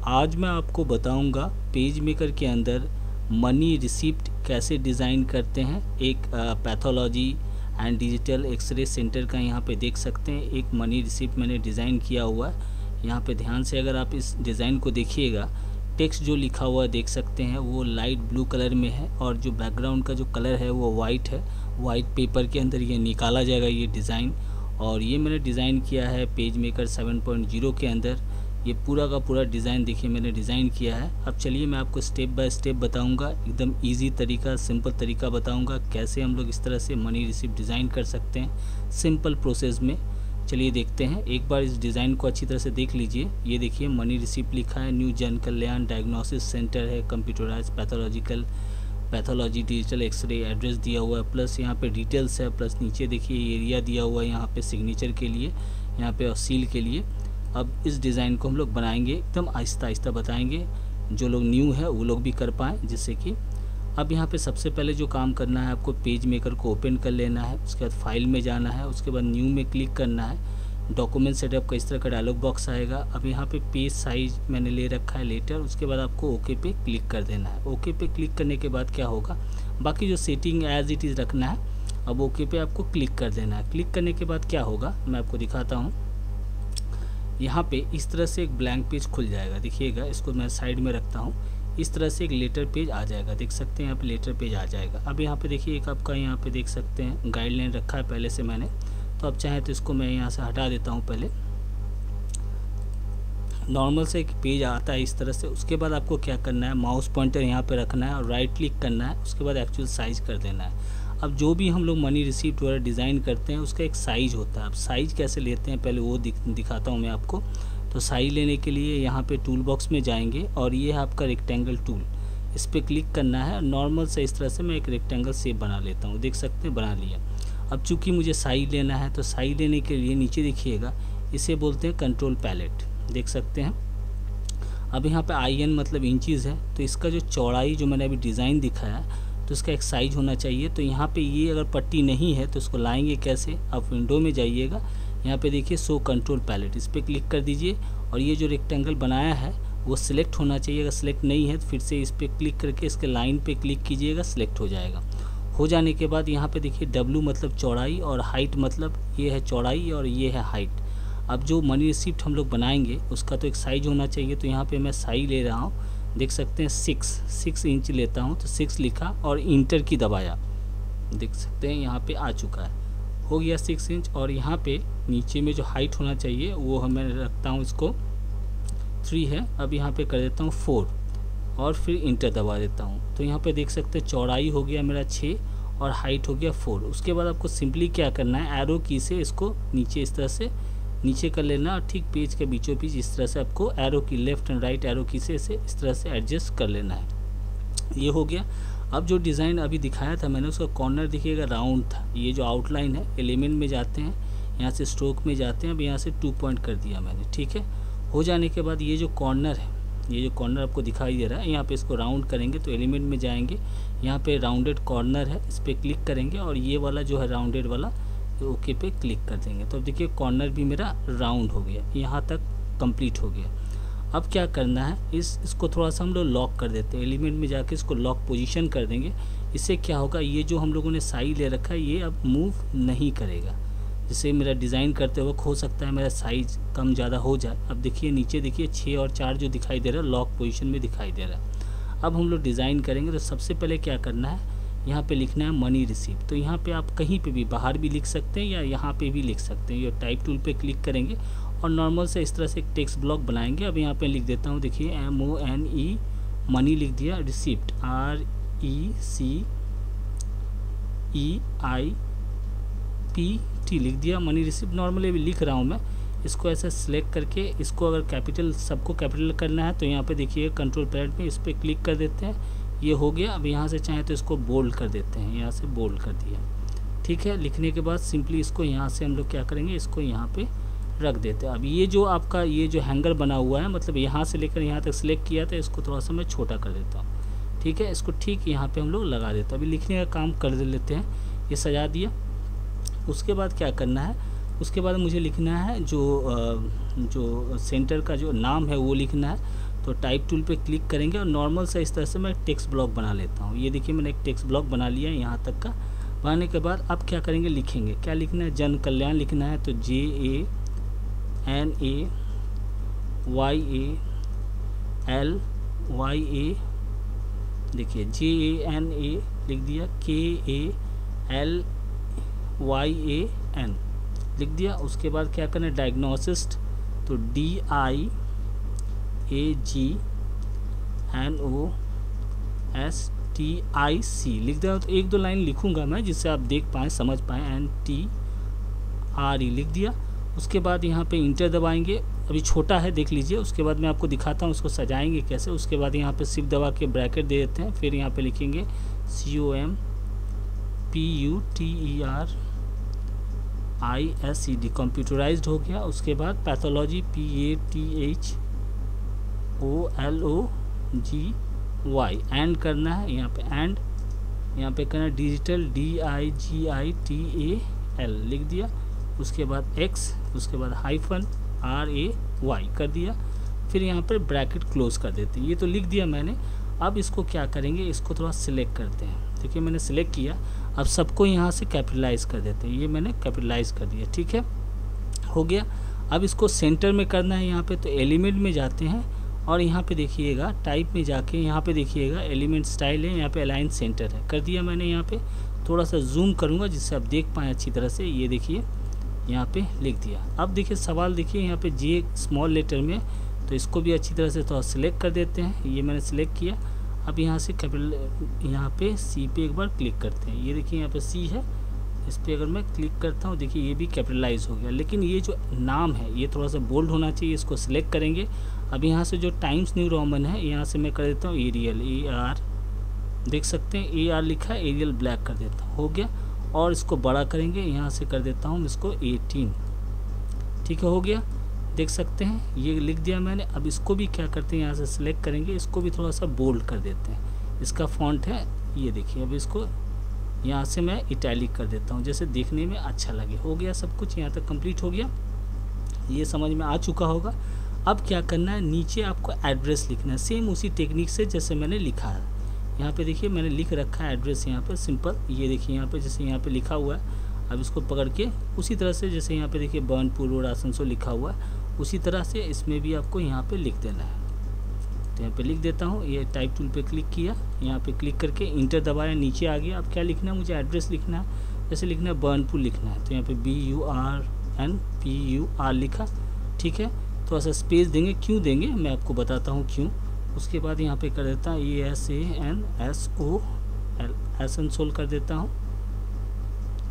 आज मैं आपको बताऊंगा पेज मेकर के अंदर मनी रिसिप्ट कैसे डिज़ाइन करते हैं। एक pathology and digital x ray centre का यहाँ पे देख सकते हैं एक मनी रिसिप्ट मैंने डिज़ाइन किया हुआ है। यहाँ पे ध्यान से अगर आप इस डिज़ाइन को देखिएगा, टेक्स्ट जो लिखा हुआ है देख सकते हैं वो लाइट ब्लू कलर में है और जो बैकग्राउंड का जो कलर है वो वाइट है। वाइट पेपर के अंदर ये निकाला जाएगा ये डिज़ाइन, और ये मैंने डिज़ाइन किया है पेज मेकर 7.0 के अंदर। ये पूरा का पूरा डिज़ाइन देखिए मैंने डिज़ाइन किया है। अब चलिए मैं आपको स्टेप बाय स्टेप बताऊंगा, एकदम इजी तरीका, सिंपल तरीका बताऊंगा कैसे हम लोग इस तरह से मनी रिसिप्ट डिज़ाइन कर सकते हैं सिंपल प्रोसेस में। चलिए देखते हैं, एक बार इस डिज़ाइन को अच्छी तरह से देख लीजिए। ये देखिए मनी रिसिप्ट लिखा है, new Jan Kalyan diagnosis centre है, computerise pathology digital x ray address दिया हुआ है, प्लस यहाँ पे डिटेल्स है, प्लस नीचे देखिए एरिया दिया हुआ है यहाँ पे सिग्नेचर के लिए, यहाँ पे और सील के लिए। अब इस डिज़ाइन को हम लोग बनाएंगे, एकदम आहिस्ता आहिस्ता बताएंगे, जो लोग न्यू है वो लोग भी कर पाएँ। जिससे कि अब यहाँ पे सबसे पहले जो काम करना है, आपको पेज मेकर को ओपन कर लेना है, उसके बाद फाइल में जाना है, उसके बाद न्यू में क्लिक करना है। डॉक्यूमेंट सेटअप का इस तरह का डायलॉग बॉक्स आएगा। अब यहाँ पे पेज साइज मैंने ले रखा है लेटर, उसके बाद आपको ओके पे क्लिक कर देना है। ओके पे क्लिक करने के बाद क्या होगा, बाकी जो सेटिंग एज इट इज़ रखना है। अब ओके पे आपको क्लिक कर देना है। क्लिक करने के बाद क्या होगा मैं आपको दिखाता हूँ। यहाँ पे इस तरह से एक ब्लैंक पेज खुल जाएगा, देखिएगा, इसको मैं साइड में रखता हूँ। इस तरह से एक लेटर पेज आ जाएगा, देख सकते हैं यहाँ पे लेटर पेज आ जाएगा। अब यहाँ पे देखिए एक आपका यहाँ पे देख सकते हैं गाइडलाइन रखा है पहले से मैंने, तो अब चाहे तो इसको मैं यहाँ से हटा देता हूँ। पहले नॉर्मल से एक पेज आता है इस तरह से। उसके बाद आपको क्या करना है, माउस पॉइंटर यहाँ पे रखना है और राइट क्लिक करना है, उसके बाद एक्चुअल साइज़ कर देना है। अब जो भी हम लोग मनी रिसिप्ट वगैरह डिज़ाइन करते हैं उसका एक साइज़ होता है। अब साइज़ कैसे लेते हैं पहले वो दिखाता हूँ मैं आपको। तो साइज़ लेने के लिए यहाँ पे टूल बॉक्स में जाएंगे और ये है आपका रेक्टेंगल टूल, इस पर क्लिक करना है। नॉर्मल से इस तरह से मैं एक रेक्टेंगल शेप बना लेता हूँ, देख सकते हैं बना लिया। अब चूँकि मुझे साइज़ लेना है तो साइज़ लेने के लिए नीचे देखिएगा, इसे बोलते हैं कंट्रोल पैलेट, देख सकते हैं। अब यहाँ पे IN मतलब इंचज़ है, तो इसका जो चौड़ाई जो मैंने अभी डिज़ाइन दिखाया तो इसका एक साइज होना चाहिए। तो यहाँ पे ये अगर पट्टी नहीं है तो इसको लाएंगे कैसे, आप विंडो में जाइएगा, यहाँ पे देखिए शो कंट्रोल पैलेट, इस पर क्लिक कर दीजिए और ये जो रेक्टेंगल बनाया है वो सिलेक्ट होना चाहिए। अगर सिलेक्ट नहीं है तो फिर से इस पर क्लिक करके इसके लाइन पे क्लिक कीजिएगा, सिलेक्ट हो जाएगा। हो जाने के बाद यहाँ पे देखिए W मतलब चौड़ाई और हाइट मतलब ये है चौड़ाई और ये है हाइट। अब जो मनी रिसिप्ट हम लोग बनाएंगे उसका तो एक साइज होना चाहिए, तो यहाँ पे मैं साइज ले रहा हूँ, देख सकते हैं 6 इंच लेता हूँ, तो 6 लिखा और इंटर की दबाया, देख सकते हैं यहाँ पे आ चुका है, हो गया 6 इंच। और यहाँ पे नीचे में जो हाइट होना चाहिए वो मैं रखता हूँ, इसको 3 है, अब यहाँ पे कर देता हूँ 4 और फिर इंटर दबा देता हूँ। तो यहाँ पे देख सकते हैं चौड़ाई हो गया मेरा 6 और हाइट हो गया 4। उसके बाद आपको सिंपली क्या करना है, एरो की से इसको नीचे इस तरह से नीचे कर लेना और ठीक पेज के बीचों बीच इस तरह से आपको एरो की लेफ़्ट एंड राइट एरो की से इसे इस तरह से एडजस्ट कर लेना है। ये हो गया। अब जो डिज़ाइन अभी दिखाया था मैंने उसका कॉर्नर देखिएगा राउंड था। ये जो आउटलाइन है, एलिमेंट में जाते हैं, यहाँ से स्ट्रोक में जाते हैं, अब यहाँ से 2 पॉइंट कर दिया मैंने, ठीक है। हो जाने के बाद ये जो कॉर्नर है, ये जो कॉर्नर आपको दिखाई दे रहा है, यहाँ पे इसको राउंड करेंगे तो एलिमेंट में जाएंगे, यहाँ पे राउंडेड कॉर्नर है, इस पर क्लिक करेंगे और ये वाला जो है राउंडेड वाला ओके पे क्लिक कर देंगे। तो अब देखिए कॉर्नर भी मेरा राउंड हो गया, यहाँ तक कंप्लीट हो गया। अब क्या करना है, इसको थोड़ा सा हम लोग लॉक कर देते हैं, एलिमेंट में जाके इसको लॉक पोजीशन कर देंगे। इससे क्या होगा, ये जो हम लोगों ने साइज ले रखा है ये अब मूव नहीं करेगा। जिससे मेरा डिज़ाइन करते वक्त हो सकता है मेरा साइज़ कम ज़्यादा हो जाए। अब देखिए नीचे देखिए 6 और 4 जो दिखाई दे रहा है लॉक पोजीशन में दिखाई दे रहा है। अब हम लोग डिज़ाइन करेंगे तो सबसे पहले क्या करना है, यहाँ पे लिखना है मनी रिसिप्ट। तो यहाँ पे आप कहीं पे भी बाहर भी लिख सकते हैं या यहाँ पे भी लिख सकते हैं। ये टाइप टूल पे क्लिक करेंगे और नॉर्मल से इस तरह से एक टेक्स्ट ब्लॉक बनाएंगे। अब यहाँ पे लिख देता हूँ, देखिए MONE मनी लिख दिया, रिसिप्ट RECEIPT लिख दिया, मनी रिसिप्ट। नॉर्मली अभी लिख रहा हूँ मैं, इसको ऐसे सिलेक्ट करके इसको अगर कैपिटल सबको कैपिटल करना है तो यहाँ पे देखिए कंट्रोल पैलेट में इस पर क्लिक कर देते हैं, ये हो गया। अब यहाँ से चाहे तो इसको बोल्ड कर देते हैं, यहाँ से बोल्ड कर दिया, ठीक है। लिखने के बाद सिंपली इसको यहाँ से हम लोग क्या करेंगे, इसको यहाँ पे रख देते हैं। अब ये जो आपका ये जो हैंगर बना हुआ है, मतलब यहाँ से लेकर यहाँ तक सिलेक्ट किया था, इसको थोड़ा सा मैं छोटा कर देता हूँ, ठीक है। इसको ठीक यहाँ पे हम लोग लगा देते हैं। अभी लिखने का काम कर लेते हैं, ये सजा दिया। उसके बाद क्या करना है, उसके बाद मुझे लिखना है जो सेंटर का जो नाम है वो लिखना है। तो टाइप टूल पे क्लिक करेंगे और नॉर्मल सा इस तरह से मैं टेक्स्ट ब्लॉक बना लेता हूँ। ये देखिए मैंने एक टेक्स्ट ब्लॉक बना लिया है यहाँ तक का। बनाने के बाद अब क्या करेंगे, लिखेंगे, क्या लिखना है, जन कल्याण लिखना है। तो JANAYALYA, देखिए JANA लिख दिया, KALYAN लिख दिया। उसके बाद क्या करना है, डायग्नोसिस्ट, तो DIAGNOSTIC लिख दिया। तो एक दो लाइन लिखूंगा मैं जिससे आप देख पाएँ, समझ पाएँ। NTRE लिख दिया। उसके बाद यहाँ पे इंटर दबाएंगे, अभी छोटा है देख लीजिए। उसके बाद मैं आपको दिखाता हूँ उसको सजाएंगे कैसे। उसके बाद यहाँ पे शिफ्ट दबा के ब्रैकेट दे देते हैं, फिर यहाँ पे लिखेंगे COMPUTERISED, कंप्यूटराइज्ड हो गया। उसके बाद पैथोलॉजी PATHOLOGY एंड करना है, यहाँ पे एंड, यहाँ पे करना है डिजिटल DIGITAL लिख दिया। उसके बाद X, उसके बाद हाइफन RAY कर दिया, फिर यहाँ पर ब्रैकेट क्लोज कर देते हैं। ये तो लिख दिया मैंने। अब इसको क्या करेंगे, इसको थोड़ा सिलेक्ट करते हैं। देखिए मैंने सिलेक्ट किया, अब सबको यहाँ से कैपिटलाइज कर देते हैं। ये मैंने कैपिटलाइज कर दिया, ठीक है, हो गया। अब इसको सेंटर में करना है यहाँ पे, तो एलिमेंट में जाते हैं और यहाँ पे देखिएगा टाइप में जाके यहाँ पे देखिएगा एलिमेंट स्टाइल है, यहाँ पे अलाइन सेंटर है, कर दिया मैंने। यहाँ पे थोड़ा सा जूम करूँगा जिससे आप देख पाएँ अच्छी तरह से। ये देखिए यहाँ पे लिख दिया। अब देखिए सवाल देखिए यहाँ पे J स्मॉल लेटर में, तो इसको भी अच्छी तरह से थोड़ा सिलेक्ट कर देते हैं। ये मैंने सिलेक्ट किया। अब यहाँ से कैपिटल, यहाँ पे C पे एक बार क्लिक करते हैं। ये देखिए यहाँ पे C है, इस पर अगर मैं क्लिक करता हूँ देखिए ये भी कैपिटलाइज हो गया। लेकिन ये जो नाम है ये थोड़ा सा बोल्ड होना चाहिए, इसको सिलेक्ट करेंगे। अब यहाँ से जो टाइम्स न्यू रोमन है यहाँ से मैं कर देता हूँ एरियल, AR, देख सकते हैं AR लिखा है, एरियल ब्लैक कर देता हूँ, हो गया। और इसको बड़ा करेंगे, यहाँ से कर देता हूँ इसको 18, ठीक है, हो गया, देख सकते हैं ये लिख दिया मैंने। अब इसको भी क्या करते हैं, यहाँ से सिलेक्ट करेंगे, इसको भी थोड़ा सा बोल्ड कर देते हैं। इसका फॉन्ट है ये देखिए। अब इसको यहाँ से मैं इटैलिक कर देता हूँ जैसे देखने में अच्छा लगे। हो गया सब कुछ, यहाँ तक कंप्लीट हो गया, ये समझ में आ चुका होगा। अब क्या करना है, नीचे आपको एड्रेस लिखना है, सेम उसी टेक्निक से जैसे मैंने लिखा है। यहाँ पे देखिए मैंने लिख रखा है एड्रेस यहाँ पे सिंपल। ये देखिए यहाँ पे जैसे यहाँ पे लिखा हुआ है, अब इसको पकड़ के उसी तरह से जैसे यहाँ पे देखिए बर्नपुर रोड आसनसोल लिखा हुआ है, उसी तरह से इसमें भी आपको यहाँ पे लिख देना है। तो यहाँ पे लिख देता हूँ। ये टाइप टूल पे क्लिक किया, यहाँ पे क्लिक करके इंटर दबाया, नीचे आ गया। अब क्या लिखना है, मुझे एड्रेस लिखना है, जैसे लिखना है बर्नपुर लिखना है, तो यहाँ पे BURNPUR लिखा, ठीक है। थोड़ा सा स्पेस देंगे, क्यों देंगे मैं आपको बताता हूँ क्यों। उसके बाद यहाँ पे कर देता हूँ ASANSOL, आसनसोल कर देता हूँ।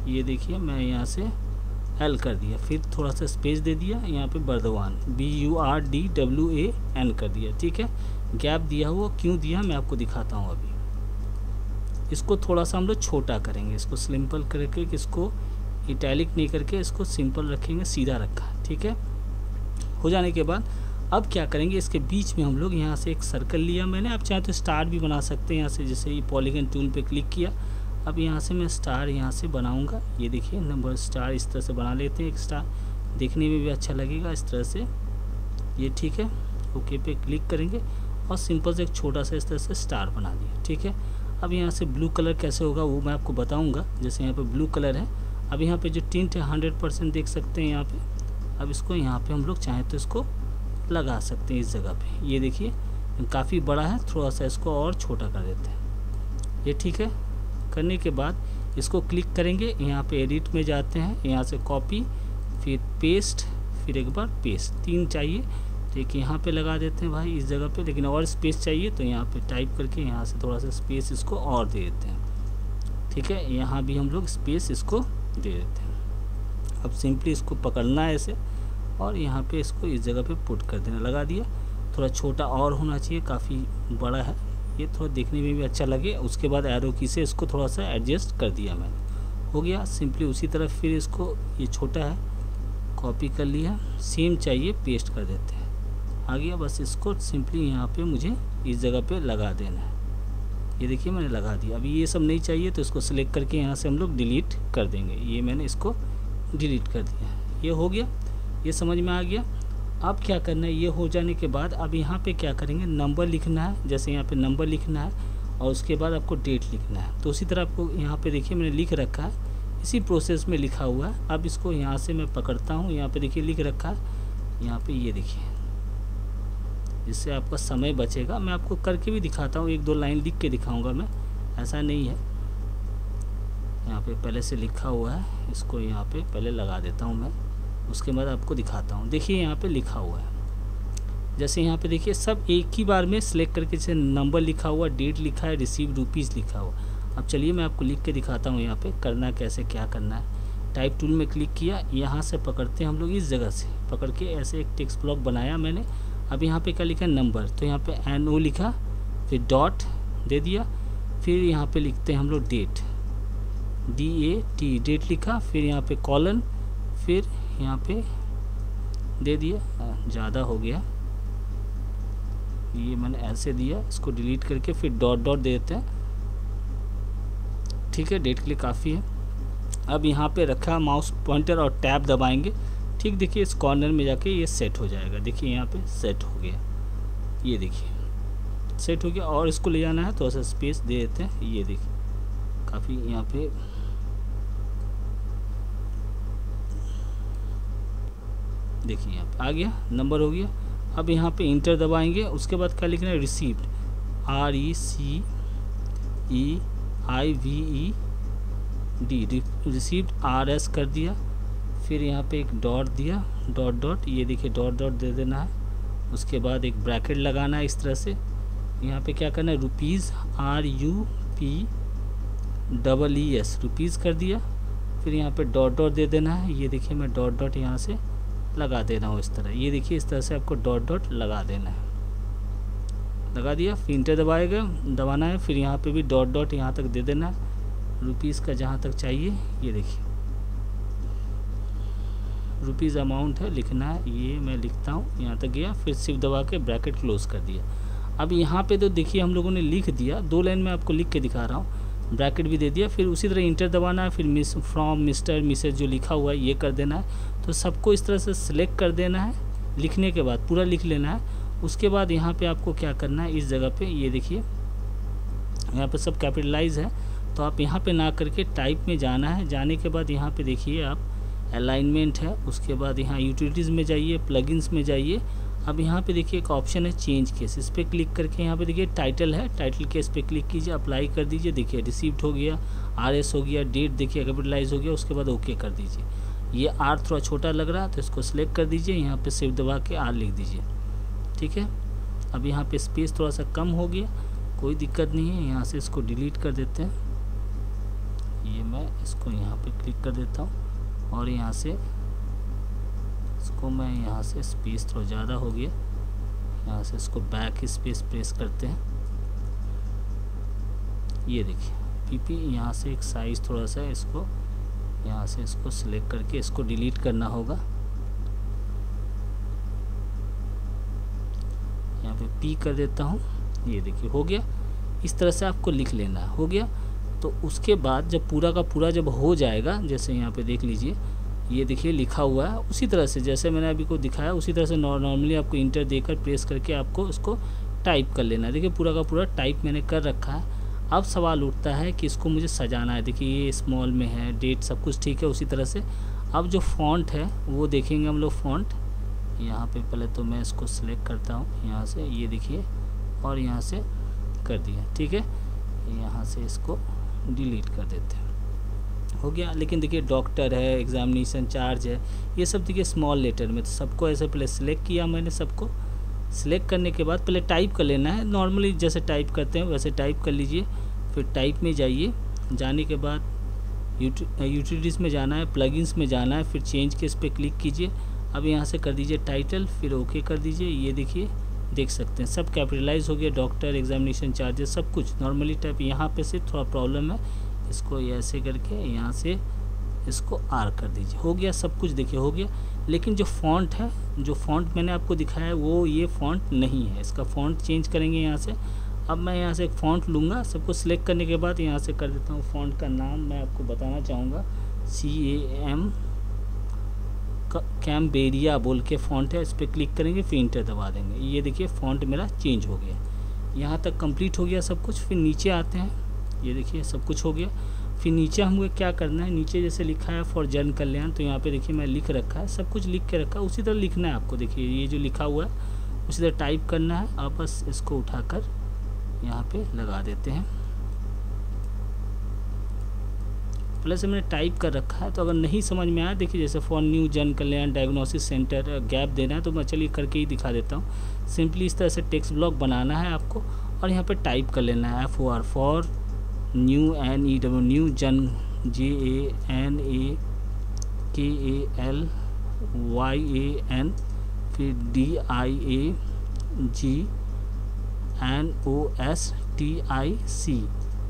ये देखिए मैं यहाँ से L कर दिया, फिर थोड़ा सा स्पेस दे दिया, यहाँ पे बर्दवान BURDWAN कर दिया, ठीक है। गैप दिया हुआ क्यों दिया मैं आपको दिखाता हूँ अभी। इसको थोड़ा सा हम लोग छोटा करेंगे, इसको सिंपल करके, इसको इटैलिक नहीं करके इसको सिंपल रखेंगे, सीधा रखा, ठीक है। हो जाने के बाद अब क्या करेंगे, इसके बीच में हम लोग यहाँ से एक सर्कल लिया मैंने, आप चाहे तो स्टार भी बना सकते हैं यहाँ से, जैसे ये पॉलीगन टूल पे क्लिक किया। अब यहाँ से मैं स्टार यहाँ से बनाऊँगा, ये देखिए नंबर स्टार इस तरह से बना लेते हैं, एक स्टार देखने में भी अच्छा लगेगा इस तरह से, ये ठीक है। ओके पे क्लिक करेंगे और सिंपल से एक छोटा सा इस तरह से स्टार बना दिया, ठीक है। अब यहाँ से ब्लू कलर कैसे होगा वो मैं आपको बताऊँगा। जैसे यहाँ पर ब्लू कलर है, अब यहाँ पर जो टिंट है 100% देख सकते हैं यहाँ पर। अब इसको यहाँ पर हम लोग चाहें तो इसको लगा सकते हैं इस जगह पे। ये देखिए काफ़ी बड़ा है, थोड़ा सा इसको और छोटा कर देते हैं, ये ठीक है। करने के बाद इसको क्लिक करेंगे, यहाँ पे एडिट में जाते हैं, यहाँ से कॉपी, फिर पेस्ट, फिर एक बार पेस्ट, 3 चाहिए तो एक यहाँ पे लगा देते हैं भाई इस जगह पे। लेकिन और स्पेस चाहिए तो यहाँ पे टाइप करके यहाँ से थोड़ा सा स्पेस इसको और दे देते हैं, ठीक है। यहाँ भी हम लोग स्पेस इसको दे देते हैं। अब सिंपली इसको पकड़ना है ऐसे और यहाँ पे इसको इस जगह पे पुट कर देना, लगा दिया। थोड़ा छोटा और होना चाहिए, काफ़ी बड़ा है ये, थोड़ा देखने में भी अच्छा लगे। उसके बाद एरो की से इसको थोड़ा सा एडजस्ट कर दिया मैंने, हो गया। सिंपली उसी तरह फिर इसको, ये छोटा है, कॉपी कर लिया, सेम चाहिए पेस्ट कर देते हैं, आ गया। बस इसको सिंपली यहाँ पे मुझे इस जगह पे लगा देना है, ये देखिए मैंने लगा दिया। अभी ये सब नहीं चाहिए तो इसको सिलेक्ट करके यहाँ से हम लोग डिलीट कर देंगे। ये मैंने इसको डिलीट कर दिया, ये हो गया, ये समझ में आ गया। अब क्या करना है, ये हो जाने के बाद अब यहाँ पे क्या करेंगे, नंबर लिखना है, जैसे यहाँ पे नंबर लिखना है और उसके बाद आपको डेट लिखना है। तो उसी तरह आपको यहाँ पे देखिए मैंने लिख रखा है, इसी प्रोसेस में लिखा हुआ है। अब इसको यहाँ से मैं पकड़ता हूँ, यहाँ पे देखिए लिख रखा है, यहाँ पे ये देखिए, जिससे आपका समय बचेगा। मैं आपको करके भी दिखाता हूँ, 1-2 लाइन लिख के दिखाऊँगा मैं, ऐसा नहीं है। यहाँ पे पहले से लिखा हुआ है, इसको यहाँ पे पहले लगा देता हूँ मैं, उसके बाद आपको दिखाता हूँ। देखिए यहाँ पे लिखा हुआ है, जैसे यहाँ पे देखिए सब एक ही बार में सिलेक्ट करके, जैसे नंबर लिखा हुआ, डेट लिखा है, रिसीव रुपीज़ लिखा हुआ। अब चलिए मैं आपको लिख के दिखाता हूँ यहाँ पे करना कैसे, क्या करना है। टाइप टूल में क्लिक किया, यहाँ से पकड़ते हैं हम लोग, इस जगह से पकड़ के ऐसे एक टेक्स्ट ब्लॉक बनाया मैंने। अब यहाँ पे क्या लिखा है, नंबर, तो यहाँ पे NO लिखा, फिर डॉट दे दिया, फिर यहाँ पे लिखते हैं हम लोग डेट, DAT, डेट लिखा, फिर यहाँ पे कॉलन, फिर यहाँ पे दे दिया, ज़्यादा हो गया ये मैंने ऐसे दिया, इसको डिलीट करके फिर डॉट डॉट दे देते हैं। ठीक है, डेट के लिए काफ़ी है। अब यहाँ पे रखा माउस पॉइंटर और टैब दबाएंगे, ठीक, देखिए इस कॉर्नर में जाके ये सेट हो जाएगा। देखिए यहाँ पे सेट हो गया, ये देखिए सेट हो गया। और इसको ले जाना है तो ऐसा स्पेस दे देते हैं, ये देखिए काफ़ी यहाँ पे देखिए यहाँ पे आ गया, नंबर हो गया। अब यहाँ पे इंटर दबाएंगे, उसके बाद क्या लिखना है, रिसीव्ड, RECEIVED, रिसीव्ड RS कर दिया, फिर यहाँ पे एक डॉट दिया, डॉट डॉट, ये देखिए डॉट डॉट दे देना है। उसके बाद एक ब्रैकेट लगाना है इस तरह से। यहाँ पे क्या करना है, रुपीज़, RUPEES, रुपीज़ कर दिया, फिर यहाँ पे डॉट डॉट दे देना है। ये देखिए मैं डॉट डॉट यहाँ से लगा दे रहा हूँ इस तरह, ये देखिए इस तरह से आपको डॉट डॉट लगा देना है, लगा दिया। फिर इंटर दबाना है, फिर यहाँ पे भी डॉट डॉट यहाँ तक दे देना है, रुपीज़ का जहाँ तक चाहिए, ये देखिए रुपीज़ अमाउंट है लिखना है, ये मैं लिखता हूँ, यहाँ तक गया, फिर शिफ्ट दबा के ब्रैकेट क्लोज कर दिया। अब यहाँ पे तो देखिए हम लोगों ने लिख दिया, 2 लाइन में आपको लिख के दिखा रहा हूँ, ब्रैकेट भी दे दिया, फिर उसी तरह इंटर दबाना है, फिर फ्रॉम, मिस्टर, मिसेज जो लिखा हुआ है ये कर देना है। तो सबको इस तरह से सिलेक्ट कर देना है, लिखने के बाद पूरा लिख लेना है। उसके बाद यहाँ पे आपको क्या करना है, इस जगह पे ये देखिए यहाँ पे सब कैपिटलाइज है, तो आप यहाँ पे ना करके टाइप में जाना है। जाने के बाद यहाँ पे देखिए आप अलाइनमेंट है, उसके बाद यहाँ यूटिलिटीज़ में जाइए, प्लगइन्स में जाइए। अब यहाँ पे देखिए एक ऑप्शन है चेंज केस, इस पर क्लिक करके यहाँ पे देखिए टाइटल है, टाइटल केस पे क्लिक कीजिए, अप्लाई कर दीजिए। देखिए रिसीव्ड हो गया, RS हो गया, डेट देखिए कैपिटलाइज हो गया, उसके बाद ओके कर दीजिए। ये R थोड़ा छोटा लग रहा है तो इसको सिलेक्ट कर दीजिए, यहाँ पे शिफ्ट दबा के R लिख दीजिए। ठीक है, अब यहाँ पे स्पेस थोड़ा सा कम हो गया, कोई दिक्कत नहीं है, यहाँ से इसको डिलीट कर देते हैं। ये मैं इसको यहाँ पे क्लिक कर देता हूँ और यहाँ से इसको मैं यहाँ से स्पेस थोड़ा ज़्यादा हो गया, यहाँ से इसको बैक स्पेस प्रेस करते हैं। ये देखिए PP यहाँ से एक साइज़ थोड़ा सा इसको यहाँ से इसको सिलेक्ट करके इसको डिलीट करना होगा। यहाँ पे P कर देता हूँ, ये देखिए हो गया। इस तरह से आपको लिख लेना है, हो गया। तो उसके बाद जब पूरा का पूरा जब हो जाएगा, जैसे यहाँ पे देख लीजिए, ये देखिए लिखा हुआ है, उसी तरह से जैसे मैंने अभी को दिखाया उसी तरह से नॉर्मली आपको इंटर देकर प्रेस करके आपको उसको टाइप कर लेना है। देखिए पूरा का पूरा टाइप मैंने कर रखा है। अब सवाल उठता है कि इसको मुझे सजाना है। देखिए ये स्मॉल में है, डेट सब कुछ ठीक है उसी तरह से। अब जो फ़ॉन्ट है वो देखेंगे हम लोग, फ़ॉन्ट यहाँ पे पहले तो मैं इसको सिलेक्ट करता हूँ यहाँ से, ये देखिए, और यहाँ से कर दिया, ठीक है। यहाँ से इसको डिलीट कर देते हैं, हो गया। लेकिन देखिए डॉक्टर है, एग्जामिनेशन चार्ज है, ये सब देखिए स्मॉल लेटर में, तो सबको ऐसे पहले सिलेक्ट किया मैंने। सबको सिलेक्ट करने के बाद पहले टाइप कर लेना है, नॉर्मली जैसे टाइप करते हैं वैसे टाइप कर लीजिए। फिर टाइप में जाइए, जाने के बाद यूटिलिटीज़ में जाना है, प्लगइन्स में जाना है, फिर चेंज केस पे क्लिक कीजिए। अब यहाँ से कर दीजिए टाइटल, फिर ओके कर दीजिए। ये देखिए देख सकते हैं सब कैपिटलाइज हो गया, डॉक्टर, एग्जामिनेशन चार्जेस सब कुछ नॉर्मली टाइप। यहाँ पे से थोड़ा प्रॉब्लम है, इसको ऐसे करके यहाँ से इसको R कर दीजिए, हो गया सब कुछ। देखिए हो गया। लेकिन जो फ़ॉन्ट है, जो फ़ॉन्ट मैंने आपको दिखाया है वो ये फ़ॉन्ट नहीं है, इसका फ़ॉन्ट चेंज करेंगे यहाँ से। अब मैं यहाँ से एक फ़ॉन्ट लूँगा, सबको सिलेक्ट करने के बाद यहाँ से कर देता हूँ फ़ॉन्ट का नाम, मैं आपको बताना चाहूँगा कैम्बेरिया बोल के फ़ॉन्ट है, इस पर क्लिक करेंगे, फिर इंटर दबा देंगे। ये देखिए फ़ॉन्ट मेरा चेंज हो गया। यहाँ तक कंप्लीट हो गया सब कुछ। फिर नीचे आते हैं, ये देखिए सब कुछ हो गया। फिर नीचे हमको क्या करना है, नीचे जैसे लिखा है फॉर जन कल्याण, तो यहाँ पे देखिए मैं लिख रखा है, सब कुछ लिख के रखा है, उसी तरह लिखना है आपको। देखिए ये जो लिखा हुआ है उसी तरह टाइप करना है। आप बस इसको उठाकर यहाँ पे लगा देते हैं। पहले से मैंने टाइप कर रखा है, तो अगर नहीं समझ में आया, देखिए जैसे for new Jan Kalyan diagnosis centre gap देना है, तो मैं चलिए करके ही दिखा देता हूँ। सिंपली इस तरह से टेक्स्ट ब्लॉक बनाना है आपको और यहाँ पे टाइप कर लेना है FOR for new NEW new जन JANAKALYAN फिर DIAGNOSTIC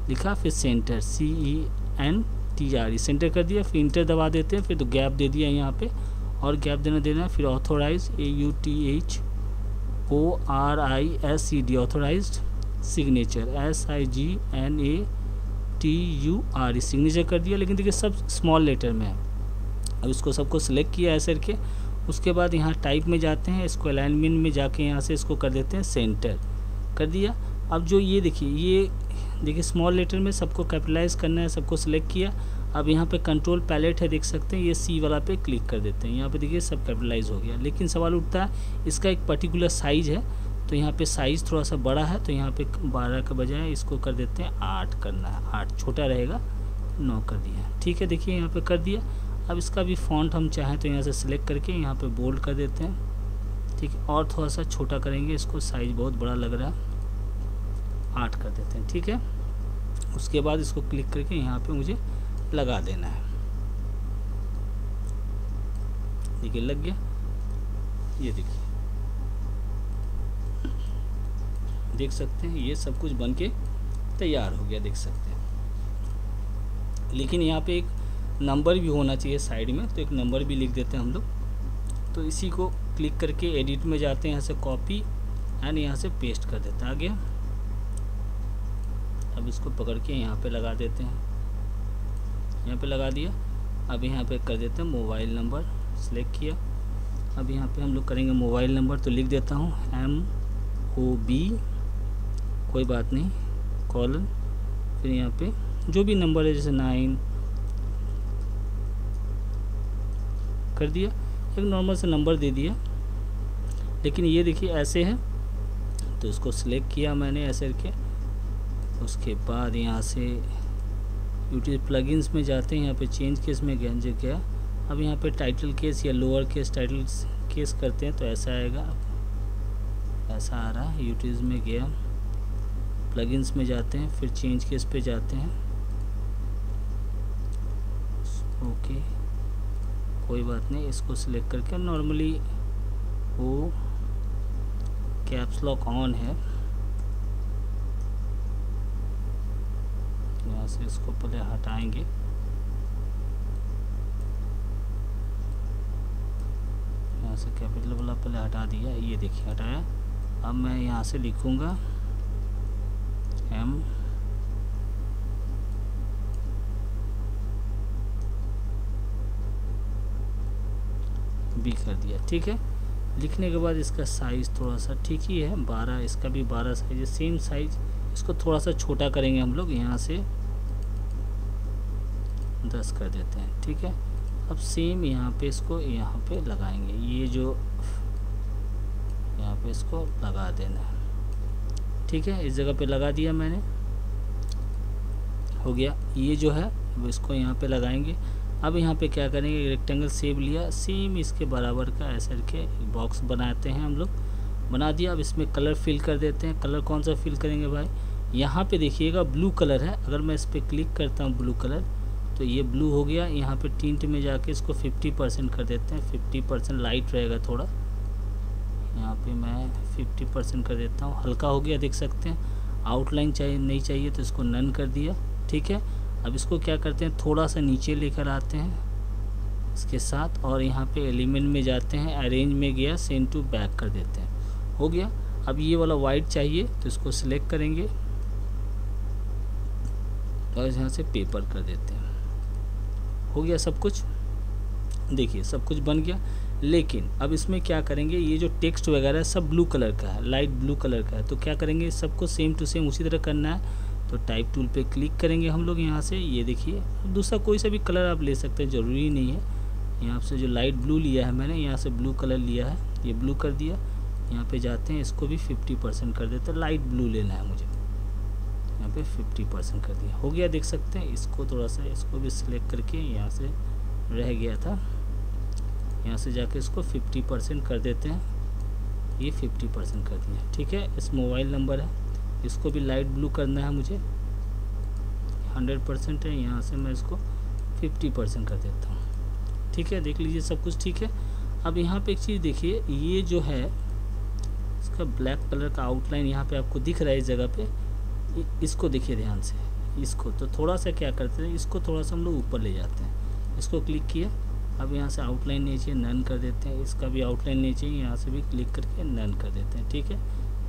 लिखा, फिर सेंटर CENTR सेंटर कर दिया। फिर इंटर दबा देते हैं। फिर तो गैप दे दिया यहाँ पे और गैप देना है। फिर authorise AUTHORISED authorised signature SIGNATURE signature कर दिया। लेकिन देखिए सब स्मॉल लेटर में है। अब इसको सबको सिलेक्ट किया ऐसे करके। उसके बाद यहाँ टाइप में जाते हैं, इसको अलाइनमेंट में जाके यहाँ से इसको कर देते हैं सेंटर, कर दिया। अब जो ये देखिए स्मॉल लेटर में सबको कैपिटलाइज करना है, सबको सिलेक्ट किया। अब यहाँ पे कंट्रोल पैलेट है, देख सकते हैं, ये C वाला पे क्लिक कर देते हैं। यहाँ पे देखिए सब कैपिटलाइज हो गया। लेकिन सवाल उठता है इसका एक पर्टिकुलर साइज़ है, तो यहाँ पे साइज़ थोड़ा सा बड़ा है, तो यहाँ पे 12 के बजाय इसको कर देते हैं 8 करना है। 8 छोटा रहेगा, 9 कर दिया। ठीक है, देखिए यहाँ पे कर दिया। अब इसका भी फ़ॉन्ट हम चाहें तो यहाँ से सिलेक्ट करके यहाँ पे बोल्ड कर देते हैं। ठीक है, और थोड़ा सा छोटा करेंगे, इसको साइज़ बहुत बड़ा लग रहा है, 8 कर देते हैं। ठीक है, उसके बाद इसको क्लिक करके यहाँ पे मुझे लगा देना है। देखिए लग गया, ये देखिए देख सकते हैं, ये सब कुछ बन के तैयार हो गया, देख सकते हैं। लेकिन यहाँ पे एक नंबर भी होना चाहिए साइड में, तो एक नंबर भी लिख देते हैं हम लोग। तो इसी को क्लिक करके एडिट में जाते हैं, यहाँ से कॉपी एंड यहाँ से पेस्ट कर देते हैं। आ गया। अब इसको पकड़ के यहाँ पे लगा देते हैं, यहाँ पे लगा दिया। अब यहाँ पे कर देते हैं मोबाइल नंबर, सिलेक्ट किया। अब यहाँ पे हम लोग करेंगे मोबाइल नंबर, तो लिख देता हूँ MOB, कोई बात नहीं, कॉलन, फिर यहाँ पे जो भी नंबर है, जैसे 9 कर दिया। एक नॉर्मल से नंबर दे दिया। लेकिन ये देखिए ऐसे है, तो इसको सिलेक्ट किया मैंने ऐसे करके। उसके बाद यहाँ से यूट्यूब प्लगइन्स में जाते हैं, यहाँ पे चेंज केस में गया। अब यहाँ पे टाइटल केस या लोअर केस टाइटल केस करते हैं, तो ऐसा आएगा, ऐसा आ रहा है। यूट्यूब में गया, प्लगइन्स में जाते हैं, फिर चेंज केस पे जाते हैं। ओके, कोई बात नहीं, इसको सिलेक्ट करके नॉर्मली वो कैप्स लॉक ऑन है, यहाँ से इसको पहले हटाएंगे। यहाँ से कैपिटल वाला पहले हटा दिया, ये देखिए हटाया। अब मैं यहाँ से लिखूँगा M B कर दिया। ठीक है, लिखने के बाद इसका साइज़ थोड़ा सा ठीक ही है, 12, इसका भी 12 साइज है, सेम साइज। इसको थोड़ा सा छोटा करेंगे हम लोग, यहाँ से 10 कर देते हैं। ठीक है, अब सेम यहाँ पे इसको यहाँ पे लगाएंगे, ये जो यहाँ पे इसको लगा देना है। ठीक है, इस जगह पे लगा दिया मैंने, हो गया। ये जो है वो इसको यहाँ पे लगाएंगे। अब यहाँ पे क्या करेंगे, रेक्टेंगल शेप लिया, सेम इसके बराबर का ऐसे करके एक बॉक्स बनाते हैं हम लोग, बना दिया। अब इसमें कलर फिल कर देते हैं। कलर कौन सा फिल करेंगे भाई, यहाँ पे देखिएगा ब्लू कलर है। अगर मैं इस पर क्लिक करता हूँ ब्लू कलर, तो ये ब्लू हो गया। यहाँ पे टिंट में जाके इसको 50% कर देते हैं, 50% लाइट रहेगा थोड़ा। यहाँ पे मैं 50% कर देता हूँ, हल्का हो गया, देख सकते हैं। आउटलाइन चाहिए नहीं चाहिए तो इसको नन कर दिया। ठीक है, अब इसको क्या करते हैं, थोड़ा सा नीचे लेकर आते हैं इसके साथ, और यहाँ पे एलिमेंट में जाते हैं, अरेंज में गया, सेंड टू बैक कर देते हैं, हो गया। अब ये वाला वाइट चाहिए तो इसको सिलेक्ट करेंगे और यहाँ से पेपर कर देते हैं, हो गया सब कुछ। देखिए सब कुछ बन गया। लेकिन अब इसमें क्या करेंगे, ये जो टेक्स्ट वगैरह सब ब्लू कलर का है, लाइट ब्लू कलर का है, तो क्या करेंगे सबको सेम टू सेम उसी तरह करना है। तो टाइप टूल पे क्लिक करेंगे हम लोग यहाँ से, ये देखिए दूसरा कोई सा भी कलर आप ले सकते हैं, ज़रूरी नहीं है। यहाँ से जो लाइट ब्लू लिया है मैंने, यहाँ से ब्लू कलर लिया है, ये ब्लू कर दिया। यहाँ पे जाते हैं, इसको भी 50% कर देते हैं, लाइट ब्लू लेना है मुझे, यहाँ पे 50% कर दिया, हो गया। देख सकते हैं इसको थोड़ा सा, इसको भी सिलेक्ट करके यहाँ से रह गया था, यहाँ से जाके इसको 50% कर देते हैं, ये 50% कर दिया। ठीक है, इस मोबाइल नंबर है, इसको भी लाइट ब्लू करना है मुझे, 100% है, यहाँ से मैं इसको 50% कर देता हूँ। ठीक है, देख लीजिए सब कुछ ठीक है। अब यहाँ पे एक चीज़ देखिए, ये जो है इसका ब्लैक कलर का आउटलाइन यहाँ पे आपको दिख रहा है इस जगह पे, इसको देखिए ध्यान से, इसको तो थोड़ा सा क्या करते हैं, इसको थोड़ा सा हम लोग ऊपर ले जाते हैं, इसको क्लिक किया। अब यहाँ से आउटलाइन नहीं चाहिए, नन कर देते हैं, इसका भी आउटलाइन नहीं चाहिए, यहाँ से भी क्लिक करके नन कर देते हैं। ठीक है,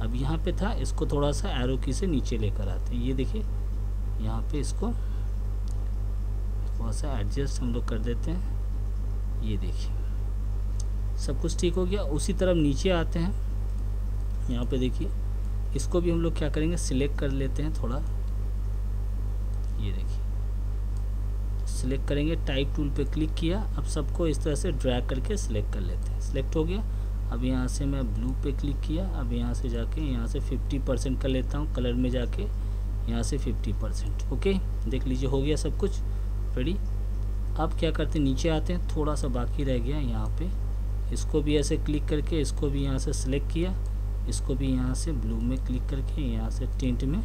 अब यहाँ पे था, इसको थोड़ा सा एरो की से नीचे लेकर आते हैं, ये देखिए यहाँ पे इसको थोड़ा सा एडजस्ट हम लोग कर देते हैं, ये देखिए सब कुछ ठीक हो गया। उसी तरफ नीचे आते हैं, यहाँ पे देखिए इसको भी हम लोग क्या करेंगे, सिलेक्ट कर लेते हैं थोड़ा, ये देखिए सिलेक्ट करेंगे, टाइप टूल पे क्लिक किया। अब सबको इस तरह से ड्रैग करके सिलेक्ट कर लेते हैं, सिलेक्ट हो गया। अब यहाँ से मैं ब्लू पे क्लिक किया, अब यहाँ से जाके यहाँ से 50% कर लेता हूँ, कलर में जाके यहाँ से 50%। ओके, देख लीजिए हो गया सब कुछ रेडी। अब क्या करते हैं, नीचे आते हैं, थोड़ा सा बाकी रह गया यहाँ पे, इसको भी ऐसे क्लिक करके इसको भी यहाँ से सिलेक्ट किया, इसको भी यहाँ से ब्लू में क्लिक करके यहाँ से टिंट में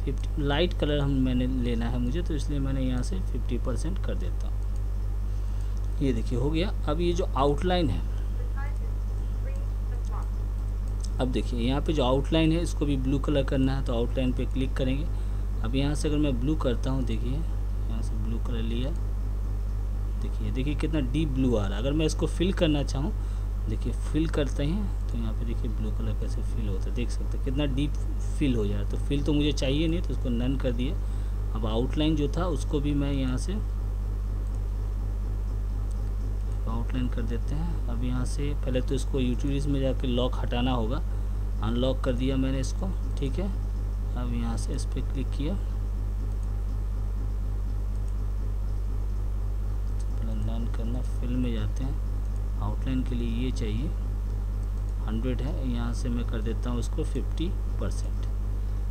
50 लाइट कलर मैंने लेना है मुझे, तो इसलिए मैंने यहाँ से 50% कर देता हूँ। ये देखिए हो गया। अब ये जो आउटलाइन है, अब देखिए यहाँ पे जो आउटलाइन है इसको भी ब्लू कलर करना है, तो आउटलाइन पे क्लिक करेंगे। अब यहाँ से अगर मैं ब्लू करता हूँ, देखिए यहाँ से ब्लू कलर लिया, देखिए कितना डीप ब्लू आ रहा है। अगर मैं इसको फिल करना चाहूँ, देखिए फिल करते हैं तो यहाँ पे देखिए ब्लू कलर कैसे फिल होता है, देख सकते हैं कितना डीप फिल हो जाए। तो फिल तो मुझे चाहिए नहीं, तो इसको नन कर दिया। अब आउटलाइन जो था उसको भी मैं यहाँ से आउटलाइन कर देते हैं। अब यहाँ से पहले तो इसको यूटिलिटीज में जाके लॉक हटाना होगा, अनलॉक कर दिया मैंने इसको। ठीक है, अब यहाँ से इस पर क्लिक किया, नन करना, फिल में जाते हैं, आउटलाइन के लिए ये चाहिए 100 है, यहाँ से मैं कर देता हूँ इसको 50%।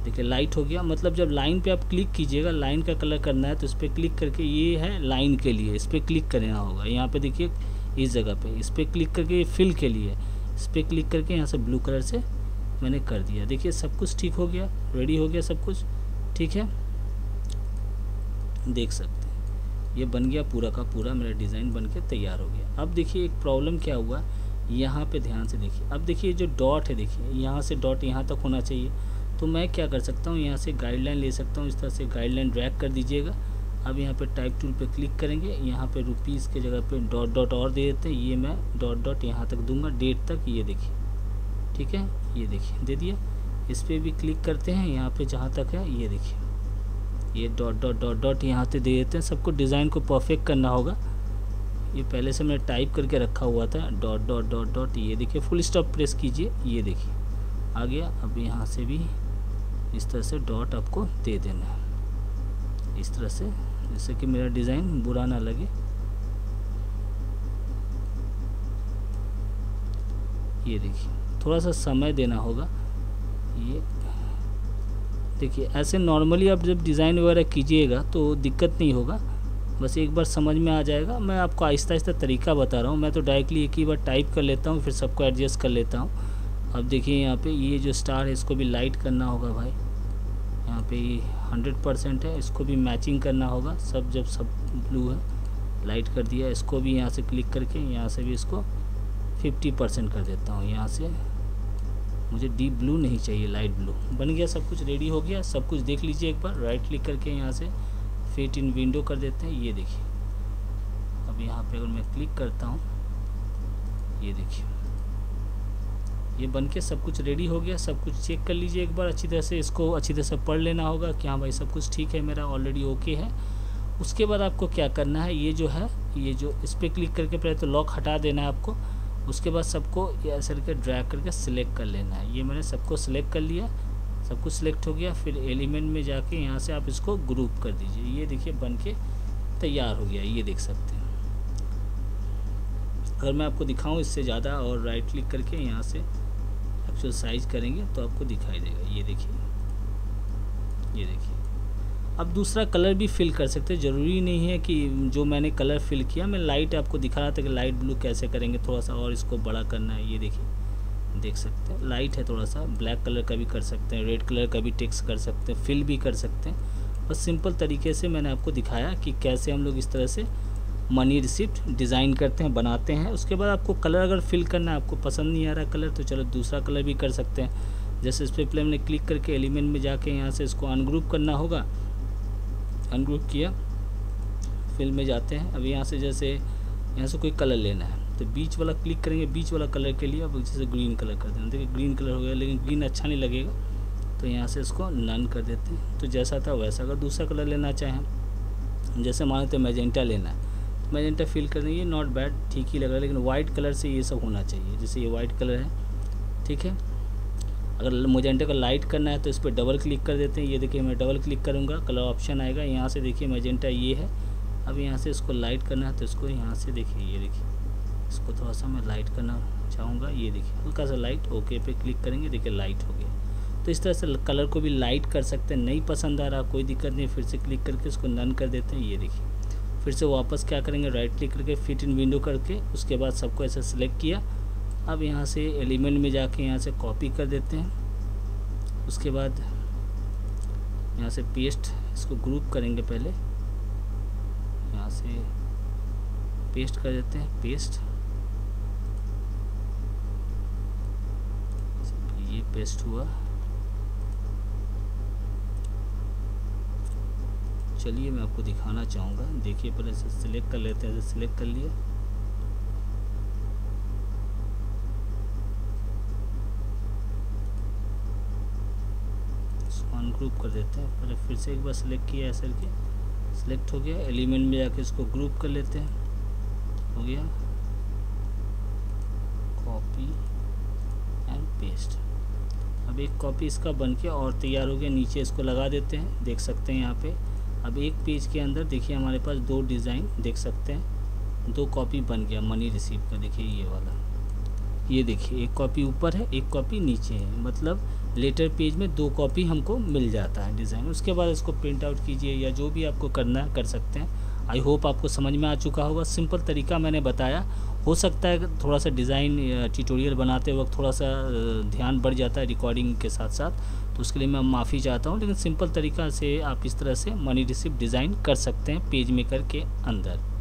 देखिए लाइट हो गया। मतलब जब लाइन पे आप क्लिक कीजिएगा, लाइन का कलर करना है तो इस पर क्लिक करके, ये है लाइन के लिए, इस पर क्लिक करना होगा। यहाँ पे देखिए इस जगह पे इस पर क्लिक करके, ये फिल के लिए इस पर क्लिक करके यहाँ से ब्लू कलर से मैंने कर दिया। देखिए सब कुछ ठीक हो गया, रेडी हो गया सब कुछ। ठीक है, देख सकते हैं ये बन गया पूरा का पूरा, मेरा डिज़ाइन बन के तैयार हो गया। अब देखिए एक प्रॉब्लम क्या हुआ, यहाँ पे ध्यान से देखिए। अब देखिए जो डॉट है, देखिए यहाँ से डॉट यहाँ तक होना चाहिए, तो मैं क्या कर सकता हूँ, यहाँ से गाइडलाइन ले सकता हूँ, इस तरह से गाइडलाइन ड्रैग कर दीजिएगा। अब यहाँ पे टाइप टूल पे क्लिक करेंगे, यहाँ पे रुपीज़ के जगह पे डॉट डॉट और दे देते हैं, ये मैं डॉट डॉट यहाँ तक दूंगा, डेट तक, ये देखिए। ठीक है, ये देखिए दे दिया। इस पर भी क्लिक करते हैं, यहाँ पे जहाँ तक है ये देखिए, ये डॉट डॉट डॉट डॉट यहाँ से दे देते हैं। सबको डिज़ाइन को परफेक्ट करना होगा, ये पहले से मैंने टाइप करके रखा हुआ था, डॉट डॉट डॉट डॉट, ये देखिए फुल स्टॉप प्रेस कीजिए, ये देखिए आ गया। अब यहाँ से भी इस तरह से डॉट आपको दे देना है, इस तरह से, जिससे कि मेरा डिज़ाइन बुरा ना लगे। ये देखिए थोड़ा सा समय देना होगा। ये देखिए ऐसे नॉर्मली आप जब डिज़ाइन वगैरह कीजिएगा तो दिक्कत नहीं होगा, बस एक बार समझ में आ जाएगा। मैं आपको आहिस्ता आहिस्ता तरीका बता रहा हूँ, मैं तो डायरेक्टली एक ही बार टाइप कर लेता हूँ, फिर सबको एडजस्ट कर लेता हूँ। अब देखिए यहाँ पे ये जो स्टार है इसको भी लाइट करना होगा भाई, यहाँ पे ये 100% है, इसको भी मैचिंग करना होगा। सब जब सब ब्लू है, लाइट कर दिया। इसको भी यहाँ से क्लिक करके यहाँ से भी इसको 50% कर देता हूँ। यहाँ से मुझे डीप ब्लू नहीं चाहिए, लाइट ब्लू। बन गया सब कुछ, रेडी हो गया सब कुछ। देख लीजिए एक बार, राइट क्लिक करके यहाँ से फिट इन विंडो कर देते हैं, ये देखिए। अब यहाँ पे अगर मैं क्लिक करता हूँ, ये देखिए ये बन के सब कुछ रेडी हो गया। सब कुछ चेक कर लीजिए एक बार अच्छी तरह से, इसको अच्छी तरह से पढ़ लेना होगा कि हाँ भाई सब कुछ ठीक है, मेरा ऑलरेडी ओके है। उसके बाद आपको क्या करना है, ये जो है ये जो इस पर क्लिक करके पहले तो लॉक हटा देना है आपको, उसके बाद सबको ये ऐसे करके ड्रैग करके सिलेक्ट कर लेना है। ये मैंने सबको सिलेक्ट कर लिया, सब कुछ सिलेक्ट हो गया। फिर एलिमेंट में जाके यहाँ से आप इसको ग्रुप कर दीजिए। ये देखिए बन के तैयार हो गया, ये देख सकते हैं। अगर मैं आपको दिखाऊं इससे ज़्यादा और राइट क्लिक करके यहाँ से एक्चुअल साइज करेंगे तो आपको दिखाई देगा। ये देखिए, ये देखिए। अब दूसरा कलर भी फिल कर सकते हैं, ज़रूरी नहीं है कि जो मैंने कलर फिल किया, मैं लाइट आपको दिखा रहा था कि लाइट ब्लू कैसे करेंगे, थोड़ा सा और इसको बड़ा करना है। ये देखिए, देख सकते हैं लाइट है, थोड़ा सा ब्लैक कलर का भी कर सकते हैं, रेड कलर का भी टेक्स्ट कर सकते हैं, फिल भी कर सकते हैं। बस सिंपल तरीके से मैंने आपको दिखाया कि कैसे हम लोग इस तरह से मनी रिसिप्ट डिज़ाइन करते हैं, बनाते हैं। उसके बाद आपको कलर अगर फिल करना है, आपको पसंद नहीं आ रहा कलर, तो चलो दूसरा कलर भी कर सकते हैं। जैसे इस पर प्ले में क्लिक करके एलिमेंट में जाके यहाँ से इसको अनग्रुप करना होगा। अनग्रुप किया, फिल में जाते हैं। अब यहाँ से जैसे यहाँ से कोई कलर लेना है तो बीच वाला क्लिक करेंगे, बीच वाला कलर के लिए अब जैसे ग्रीन कलर कर देंगे। देखिए ग्रीन कलर हो गया, लेकिन ग्रीन अच्छा नहीं लगेगा तो यहाँ से इसको नन कर देते हैं। तो जैसा था वैसा। अगर दूसरा कलर लेना चाहें, जैसे मान लेते हैं मैजेंटा लेना है, मैजेंटा फिल कर देंगे, नॉट बैड, ठीक ही लग रहा है, लेकिन वाइट कलर से ये सब होना चाहिए। जैसे ये वाइट कलर है, ठीक है। अगर मैजेंटा का लाइट करना है तो इस पर डबल क्लिक कर देते हैं। ये देखिए मैं डबल क्लिक करूँगा, कलर ऑप्शन आएगा, यहाँ से देखिए मैजेंटा ये है। अब यहाँ से इसको लाइट करना है तो इसको यहाँ से देखिए, ये देखिए इसको थोड़ा सा मैं लाइट करना चाहूँगा। ये देखिए हल्का सा लाइट, ओके पे क्लिक करेंगे, देखिए लाइट हो गया। तो इस तरह से कलर को भी लाइट कर सकते हैं। नहीं पसंद आ रहा कोई दिक्कत नहीं, फिर से क्लिक करके इसको नन कर देते हैं। ये देखिए फिर से वापस क्या करेंगे, राइट क्लिक करके फिट इन विंडो करके उसके बाद सबको ऐसे सिलेक्ट किया। अब यहाँ से एलिमेंट में जाके यहाँ से कॉपी कर देते हैं। उसके बाद यहाँ से पेस्ट, इसको ग्रुप करेंगे पहले, यहाँ से पेस्ट कर देते हैं, पेस्ट, ये पेस्ट हुआ। चलिए मैं आपको दिखाना चाहूँगा, देखिए पहले से सिलेक्ट कर लेते हैं। सिलेक्ट कर लिया, ग्रुप कर देते हैं। पहले फिर से एक बार सिलेक्ट किया ऐसे करके, सिलेक्ट हो गया। एलिमेंट में जाके इसको ग्रुप कर लेते हैं, हो गया, कॉपी एंड पेस्ट। अब एक कॉपी इसका बन के और तैयार हो गया। नीचे इसको लगा देते हैं, देख सकते हैं यहाँ पे। अब एक पेज के अंदर देखिए हमारे पास दो डिज़ाइन देख सकते हैं, दो कॉपी बन गया मनी रिसीव का। देखिए ये वाला, ये देखिए एक कॉपी ऊपर है, एक कॉपी नीचे है, मतलब लेटर पेज में दो कॉपी हमको मिल जाता है डिज़ाइन। उसके बाद इसको प्रिंट आउट कीजिए या जो भी आपको करना है कर सकते हैं। आई होप आपको समझ में आ चुका होगा। सिंपल तरीका मैंने बताया। हो सकता है थोड़ा सा डिज़ाइन ट्यूटोरियल बनाते वक्त थोड़ा सा ध्यान बढ़ जाता है रिकॉर्डिंग के साथ साथ, तो उसके लिए मैं माफ़ी चाहता हूँ। लेकिन सिंपल तरीका से आप इस तरह से मनी रिसिप्ट डिज़ाइन कर सकते हैं पेज मेकर के अंदर।